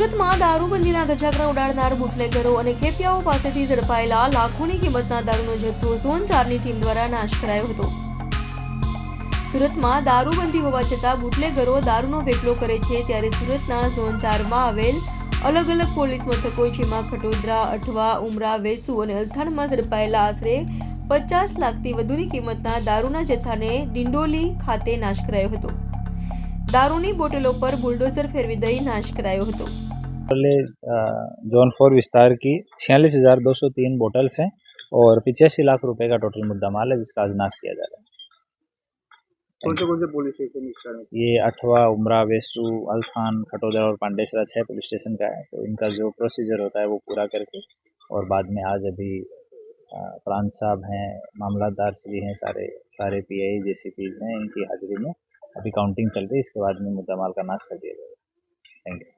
સુરતમાં દારૂબંધીના ધજાગરા ઉડાડનાર બુટલેગરો અને ખેપિયાઓ પાસેથી ઝડપાયેલા લાખોની કિંમતના દારૂનો જથ્થો ઝોન 4ની ટીમ દ્વારા નાશ કરાયો હતો। સુરતમાં દારૂબંધી હોવા છતાં બુટલેગરો દારૂનો વેપલો કરે છે, ત્યારે સુરતના ઝોન 4માં આવેલ અલગ અલગ પોલીસ મથકો જેમાં ખટોદરા, અઠવા, ઉમરા, વેસુ અને અલથાણમાં ઝડપાયેલા આશરે 50 લાખથી વધુની કિંમતના દારૂના જથ્થાને ડિંડોલી ખાતે નાશ કરાયો હતો। दारूनी बोतलों पर बुलडोजर फेरवी दई नाश करायो હતો। जोन 4 विस्तार की 46,203 बोतल्स हैं और 85 लाख रुपए का टोटल मुद्दा माल है, जिसका आज नाश किया जा रहा है। कौन से पुलिस स्टेशन? ये अठवा, उमरा, वेसू, अल्फान, खटोदरा और पांडेसरा 6 पुलिस स्टेशन का है। तो इनका जो प्रोसीजर होता है वो पूरा करके और बाद में आज अभी प्रांत साहब हैं, मामलादार श्री हैं, सारे पीआई जेसीपीज हैं, इनकी हाजिरी में अभी काउंटिंग चल रही है। इसके बाद में मुद्दा माल का नाश कर दिया जाएगा। Thank you.